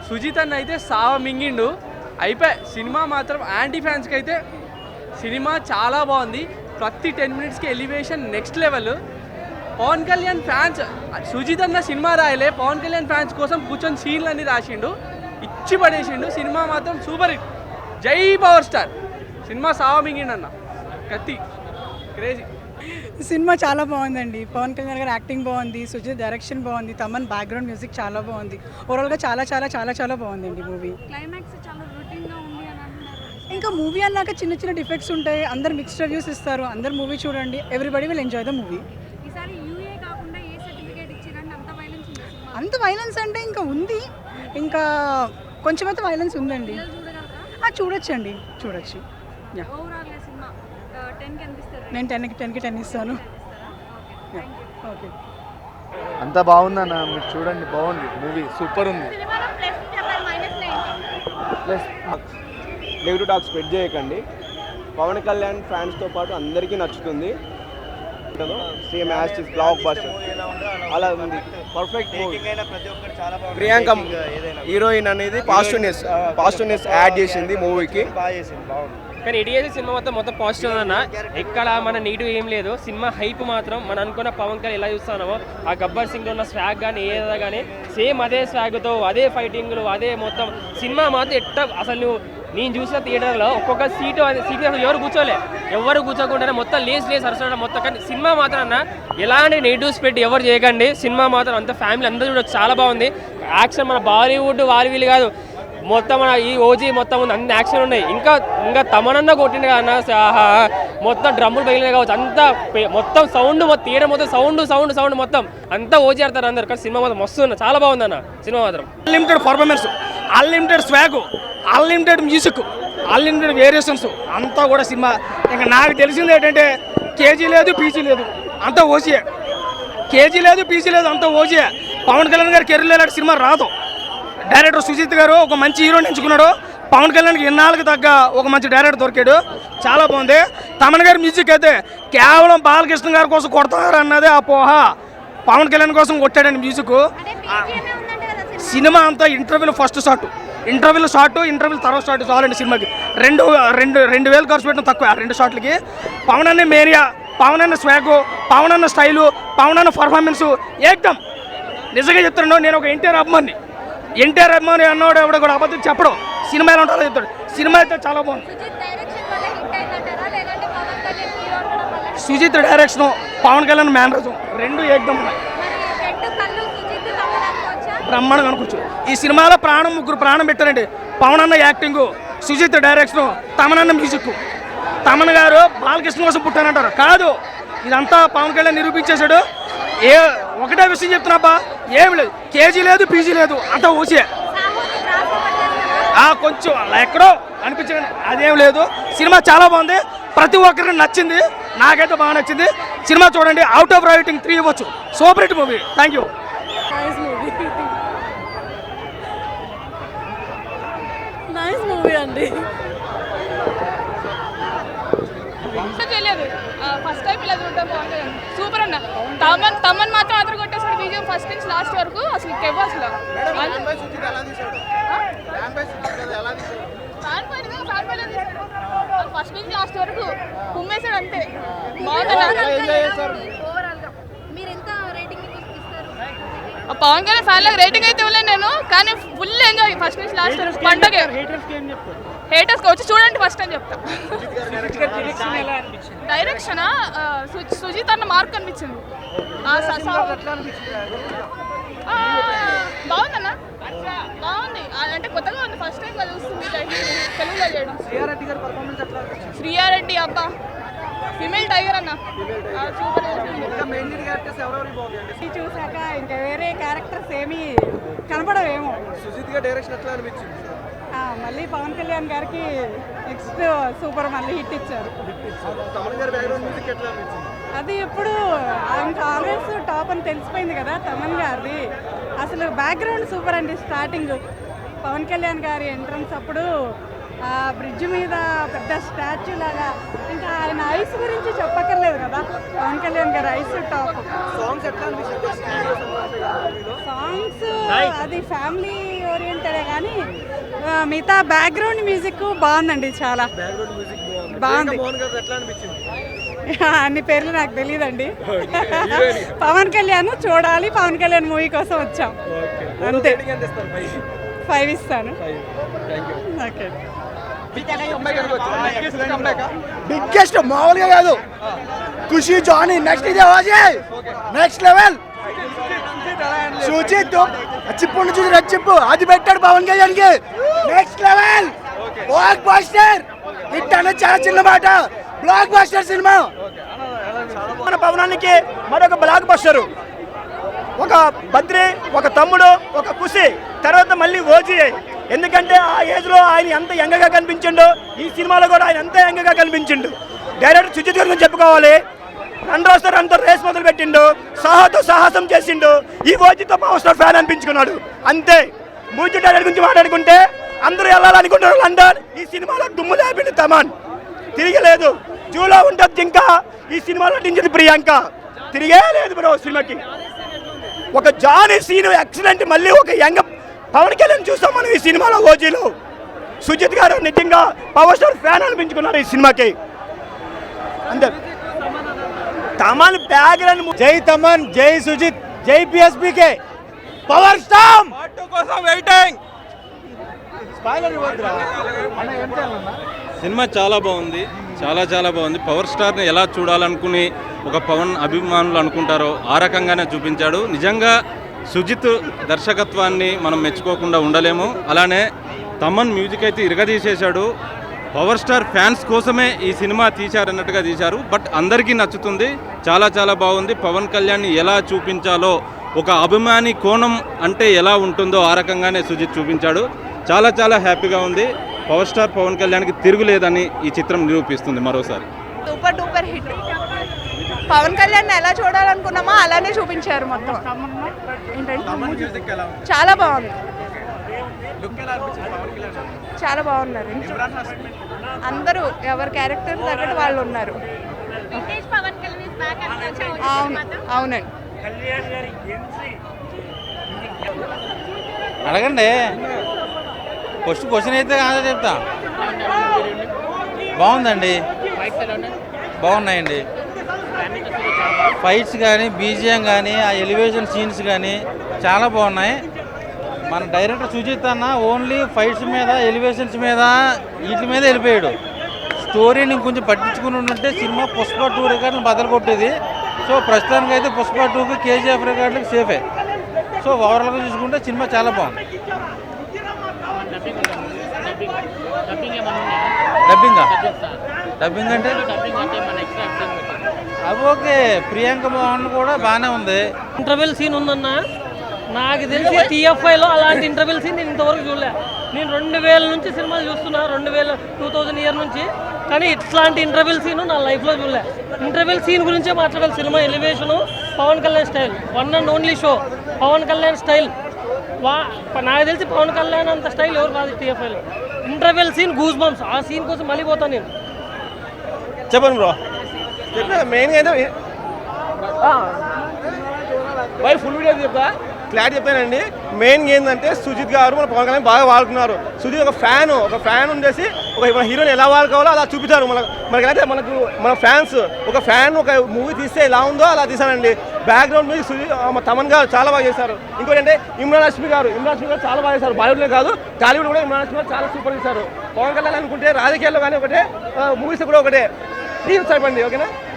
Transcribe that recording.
సుజిత్ అన్న అయితే సావ మింగిండు అయిపోయి. సినిమా మాత్రం యాంటీ ఫ్యాన్స్కి అయితే సినిమా చాలా బాగుంది. ప్రతి 10 మినిట్స్కి elevation next level. Pawan Kalyan fans Sujith అన్న సినిమా రాయలే, పవన్ కళ్యాణ్ ఫ్యాన్స్ కోసం కూర్చొని సీన్లు అన్నీ రాసిండు, ఇచ్చి పడేసిండు. సినిమా మాత్రం సూపర్ హిట్. జై పవర్ స్టార్. సినిమా సావ మింగిండన్న కత్తి క్రేజీ. సినిమా చాలా బాగుందండి. పవన్ కళ్యాణ్ గారి యాక్టింగ్ బాగుంది, సుజిత్ డైరెక్షన్ బాగుంది, తమన్ బ్యాక్గ్రౌండ్ మ్యూజిక్ చాలా బాగుంది. ఓవరాల్గా చాలా చాలా చాలా చాలా బాగుందండి మూవీ. క్లైమాక్స్ చాలా రొటీన్గా ఉంది అని అంటున్నారు. ఇంకా మూవీ అన్నాక చిన్న చిన్న డిఫెక్ట్స్ ఉంటాయి. అందరు మిక్స్డ్ రివ్యూస్ ఇస్తారు. అందరు మూవీ చూడండి. Everybody will enjoy the movie. ఈసారి యూఏ కాకుండా ఏ సర్టిఫికేట్ ఇచ్చిరంటే అంత వైలెన్స్ ఉంది సినిమా. అంత వైలెన్స్ అంటే ఇంకా ఉంది, ఇంకా కొంచెం అయితే వైలెన్స్ ఉందండి. చూడగలరా? చూడొచ్చండి, చూడొచ్చు. ఓవరాల్ సినిమా 10కి ఎంత ఇస్తారు? నేను 10కి 10 ఇస్తాను. ఓకే, అంతా బాగుందన్న, మీరు చూడండి, బాగుంది మూవీ, సూపర్ ఉంది. ప్లస్ నెగిటివ్ టాక్ స్ప్రెడ్ చేయకండి. పవన్ కళ్యాణ్ ఫ్యాన్స్తో పాటు అందరికీ నచ్చుతుంది. Same as is block buster అలా ఉంది. పర్ఫెక్ట్. ప్రియాంక హీరోయిన్ అనేది పాజిటివ్నెస్ యాడ్ చేసింది మూవీకి. కానీ ఇడియేసి సినిమా మొత్తం పాజిటివ్ అన్న. ఎక్కడ మన నెగిటివ్ ఏం లేదు. సినిమా హైప్ మాత్రం మనం అనుకున్న పవన్ కళ్యాణ్ ఎలా చూస్తున్నామో ఆ గబ్బర్ సింగ్లో ఉన్న స్వాగ్ కానీ ఏదో కానీ సేమ్ అదే స్వాగ్తో అదే ఫైటింగ్లు అదే మొత్తం సినిమా మాత్రం అసలు నేను చూసిన థియేటర్లో ఒక్కొక్క సీటు అసలు ఎవరు కూర్చోకుండానే మొత్తం లేసి అరసడం మొత్తం. కానీ సినిమా మాత్రం అన్న ఎలాంటి నెగిటివ్ స్ప్రెడ్ ఎవరు చేయకండి. సినిమా మాత్రం అంత ఫ్యామిలీ అందరూ చూడొచ్చు, చాలా బాగుంది. యాక్షన్ మన బాలీవుడ్ వీళ్ళు కాదు, మొత్తం మన ఈ ఓజీ మొత్తం ఉంది, అన్ని యాక్షన్ ఉన్నాయి. ఇంకా తమనన్నా కొట్టిండు కదా మొత్తం డ్రమ్ములు పగిలినాయి కావచ్చు, అంతా మొత్తం సౌండ్ థియేటర్ మొత్తం సౌండ్ మొత్తం అంతా ఓజీ ఆడతారు అందరు. కానీ సినిమా మాత్రం మస్తు ఉంది, చాలా బాగుంది అన్న సినిమా మాత్రం. Unlimited performance, unlimited swag, unlimited music, unlimited variations అంతా కూడా సినిమా. ఇంకా నాకు తెలిసింది ఏంటంటే కేజీ లేదు పీజీ లేదు, అంతా ఓజీయే. కేజీ లేదు పీజీ లేదు, అంతా ఓజీయే. పవన్ కళ్యాణ్ గారి కెరీర్లో ఇలాంటి సినిమా రాదు. డైరెక్టర్ సుజిత్ గారు ఒక మంచి హీరోని ఎంచుకున్నాడు. పవన్ కళ్యాణ్కి ఇన్నాళ్ళకి తగ్గ ఒక మంచి డైరెక్టర్ దొరికాడు, చాలా బాగుంది. తమన్ గారి మ్యూజిక్ అయితే కేవలం బాలకృష్ణ గారి కోసం కొడతారు అన్నదే అపోహ. పవన్ కళ్యాణ్ కోసం కొట్టాడండి మ్యూజిక్. సినిమా అంతా ఇంటర్వ్యూలో ఫస్ట్ షాట్, ఇంటర్వ్యూలో తర్వాత షాట్ చాలండి సినిమాకి. 2,000 ఖర్చు పెట్టడం తక్కువ 2 షాట్లకి. పవన్ అన్న మేరియా, పవన్ అన్న స్వాగు, పవన్ అన్న స్టైలు, పవన్ అన్న పర్ఫార్మెన్సు ఏకదం. నిజంగా చెప్తున్నాను, నేను ఒక ఎన్టీఆర్ అభిమాని అన్నవాడు ఎవడో కూడా అబద్ధం చెప్పడం. సినిమా ఎలా ఉంటుందో చెప్తాడు. సినిమా అయితే చాలా బాగుంది. సుజిత్ డైరెక్షన్, పవన్ కళ్యాణ్ మేనరిజం రెండు ఏకదం ఉన్నాయి. బ్రహ్మాండంగా అనుకోవచ్చు. ఈ సినిమాలో ముగ్గురు ప్రాణం పెట్టారండి. పవన్ అన్న యాక్టింగ్, సుజిత్ డైరెక్షన్, తమన్ అన్న మ్యూజిక్. తమన్ గారు బాలకృష్ణ కోసం పుట్టానంటారు, కాదు, ఇదంతా పవన్ కళ్యాణ్ నిరూపించేశాడు. ఒకటే విషయం చెప్తున్నాబ్బా, ఏమి లేదు, కేజీ లేదు పీజీ లేదు, అంతా ఊసే. కొంచెం ఎక్కడో అనిపించండి, అదేం లేదు. సినిమా చాలా బాగుంది, ప్రతి ఒక్కరికి నచ్చింది, నాకైతే బాగా నచ్చింది. సినిమా చూడండి, అవుట్ ఆఫ్ రైటింగ్ 3 ఇవ్వచ్చు. Super hit movie. Thank you. Nice movie అండి. తెలియదు, ఫస్ట్ టైం ఇలా చూడటం బాగుంటుంది. సూపర్ అన్న. తమన్ మాత్రం అతను కొట్టేసాడు బీజం ఫస్ట్ నుంచి లాస్ట్ వరకు. అసలు కెవ్వ అసలు ఫస్ట్ నుంచి లాస్ట్ వరకు కుమ్మేశాడు అంతే. పవన్ కళ్యాణ్ ఫ్యాన్ లాగా రేటింగ్ అయితే ఇవ్వలేదు నేను, కానీ ఫుల్ ఎంజాయ్ ఫస్ట్ నుంచి లాస్ట్ వరకు. పండగ హేటర్స్కి వచ్చి చూడండి ఫస్ట్ అని చెప్తా. డైరెక్షన్ సుజిత్ అన్న మార్క్ అనిపించింది. బాగుందన్న, బాగుంది. అంటే కొత్తగా ఉంది, ఫస్ట్ టైం చూస్తుంది తెలుగులో చేయడం. శ్రీయారెడ్డి అబ్బా ఫిమేల్ టైగర్ అన్న, చూసాక ఇంకా వేరే క్యారెక్టర్స్ ఏమీ కనపడవేమో. సుజిత్ గారి డైరెక్షన్ ఎట్లా అనిపించింది? మళ్ళీ పవన్ కళ్యాణ్ గారికి నెక్స్ట్ సూపర్ మళ్ళీ హిట్ ఇచ్చారు. అది ఇప్పుడు ఇంకా ఆల్వేస్ టాప్ అని తెలిసిపోయింది కదా తమన్ గారిది. అసలు బ్యాక్గ్రౌండ్ సూపర్ అండి. స్టార్టింగ్ పవన్ కళ్యాణ్ గారి ఎంట్రన్స్ అప్పుడు బ్రిడ్జ్ మీద పెద్ద స్టాచ్యూ లాగా, ఇంకా ఆయన ఐస్ గురించి చెప్పక్కర్లేదు కదా. పవన్ కళ్యాణ్ గారు ఐస్ టాప్. సాంగ్స్ అది ఫ్యామిలీ ఓరియంటెడ్ కానీ మిగతా బ్యాక్గ్రౌండ్ మ్యూజిక్ బాగుందండి, చాలా బాగుంది. అన్ని పేర్లు నాకు తెలియదండి. పవన్ కళ్యాణ్ చూడాలి, పవన్ కళ్యాణ్ మూవీ కోసం వచ్చాం అంతే. 5 ఇస్తాను. ఓకే. బిగ్గెస్ట్ మామూలుగా కాదు, ఖుషి జానీ నెక్స్ట్ ఇదే నెక్స్ట్ లెవెల్. సుజిత్ చిప్పుడు చూసి రచ్చిప్పు అది పెట్టాడు పవన్ కళ్యాణ్కి, next level block buster. Hit అనేది చాలా చిన్న మాట, బ్లాక్ బస్టర్ సినిమా. మన పవనానికి మరొక బ్లాక్ బస్టర్, ఒక బద్రి, ఒక తమ్ముడు, ఒక ఖుషి, తర్వాత మళ్ళీ ఓజీ. ఎందుకంటే ఆ ఏజ్లో ఆయన ఎంత యంగగా కనిపించిండో ఈ సినిమాలో కూడా ఆయన అంతే యంగగా కనిపించిండు. డైరెక్టర్ సుజిత్ గారి గురించి చెప్పుకోవాలి. రన్తో రేస్ మొదలు పెట్టిండు, సాహతో సాహసం చేసిండు, ఈ ఓజీతో పవర్ స్టార్ ఫ్యాన్ అనిపించుకున్నాడు అంతే. మూజీ డైరెక్టర్ గురించి మాట్లాడుకుంటే అందరూ వెళ్ళాలనుకుంటున్నారు లండన్. ఈ సినిమాలో దుమ్ము లేపిండు తమన్, తిరిగలేదు. జూలో ఉంటుంది ఇంకా, ఈ సినిమాలో నటించింది ప్రియాంక, తిరిగే లేదు బ్రో సినిమాకి. ఒక జానీ సీన్ ఎక్సలెంట్. మళ్ళీ ఒక యంగ్ పవన్ కళ్యాణ్ చూస్తాం మనం ఈ సినిమాలో ఓజీలో. సుజిత్ గారు నిజంగా పవర్ స్టార్ ఫ్యాన్ అనిపించుకున్నారు ఈ సినిమాకి అంతే. తమన్ బ్యాక్గ్రౌండ్, జై తమన్, జై సుజిత్, జై పిఎస్పీకే, పవర్ స్టార్ కోసం వెయిటింగ్. సినిమా చాలా బాగుంది, చాలా బాగుంది. పవర్ స్టార్ని ఎలా చూడాలనుకుని ఒక పవన్ అభిమానులు అనుకుంటారో ఆ రకంగానే చూపించాడు. నిజంగా సుజిత్ దర్శకత్వాన్ని మనం మెచ్చుకోకుండా ఉండలేము. అలానే తమన్ మ్యూజిక్ అయితే ఇరగదీసేశాడు. పవర్ స్టార్ ఫ్యాన్స్ కోసమే ఈ సినిమా తీశారన్నట్టుగా తీశారు. బట్ అందరికీ నచ్చుతుంది, చాలా బాగుంది. పవన్ కళ్యాణ్ని ఎలా చూపించాలో, ఒక అభిమాని కోణం అంటే ఎలా ఉంటుందో ఆ రకంగానే సుజిత్ చూపించాడు. చాలా హ్యాపీగా ఉంది. పవర్ స్టార్ పవన్ కళ్యాణ్కి తిరుగులేదని ఈ చిత్రం నిరూపిస్తుంది మరోసారి. Super hit. పవన్ కళ్యాణ్ ఎలా చూడాలనుకున్నామో అలానే చూపించారు మొత్తం. చాలా బాగుంది, చాలా బాగున్నారు అందరూ. ఎవరి క్యారెక్టర్ తగ్గట్టు వాళ్ళు ఉన్నారు. అవునండి. అడగండి, ఫస్ట్ క్వశ్చన్ అయితే ఆన్సర్ చెప్తా. బాగుందండి, బాగున్నాయండి. ఫైట్స్ కానీ, బీజిఎం కానీ, ఆ ఎలివేషన్ సీన్స్ కానీ చాలా బాగున్నాయి. మన డైరెక్టర్ సుజిత్ అన్న ఓన్లీ ఫైట్స్ మీద, ఎలివేషన్స్ మీద, వీటి మీద వెళ్ళిపోయాడు. స్టోరీని కొంచెం పట్టించుకుని ఉంటే సినిమా పుష్ప 2 రికార్డులు బదలు కొట్టేది. సో ప్రస్తుతానికి అయితే పుష్ప 2కి కేజీఎఫ్ రికార్డులకు సేఫే. సో ఓవరాల్గా చూసుకుంటే సినిమా చాలా బాగుంది. డబ్బింగ్ అంటే అవి ఓకే. ప్రియాంక మోహన్ కూడా బాగానే ఉంది. ఇంటర్వెల్ సీన్ ఉందన్న, నాకు తెలిసి టీఎఫ్ఐలో అలాంటి ఇంటర్వెల్ సీన్ నేను ఇంతవరకు చూడలే. నేను 2000 నుంచి సినిమాలు చూస్తున్నా, 2000 ఇయర్ నుంచి, కానీ ఇట్లాంటి ఇంటర్వెల్ సీన్ నా లైఫ్లో చూడలే. ఇంటర్వెల్ సీన్ గురించే మాట్లాడాలి. సినిమా elevation, Pawan Kalyan style, one and only show Pawan Kalyan style. నాకు తెలిసి పవన్ కళ్యాణ్ అంత స్టైల్ ఎవరు కాదు టీఎఫ్ఐలో. ఇంటర్వెల్ సీన్ గూస్ బంప్స్, ఆ సీన్ కోసం మళ్ళీ పోతాను నేను. చెప్పండి బ్రో. మెయిన్గా అయితే ఫుల్ వీడియో చెప్తా, క్లారిటీ చెప్తానండి. మెయిన్గా ఏంటంటే సుజిత్ గారు మన పవన్ కళ్యాణ్ బాగా వాడుకున్నారు. సుజిత్ ఒక ఫ్యాన్ ఉండేసి మన హీరోని ఎలా వాడుకోవాలో అలా చూపించారు. మనకైతే మన ఫ్యాన్స్ ఒక మూవీ తీస్తే ఎలా ఉందో అలా తీసానండి. బ్యాక్గ్రౌండ్ మ్యూజిక్ సుజిత్ తమన్ గారు చాలా బాగా చేశారు. ఇంకోటి అంటే ఇమ్రాన్ హష్మి గారు చాలా బాగా చేశారు. బాలీవుడ్లో కాదు, టాలీవుడ్ కూడా ఇమ్రాన్ హష్మి గారు చాలా సూపర్ చేశారు. పవన్ కళ్యాణ్ అనుకుంటే రాజకీయాల్లో కానీ ఒకటే, మూవీస్ కూడా ఒకటే. టీమ్స్ అయిపోయింది. ఓకేనా.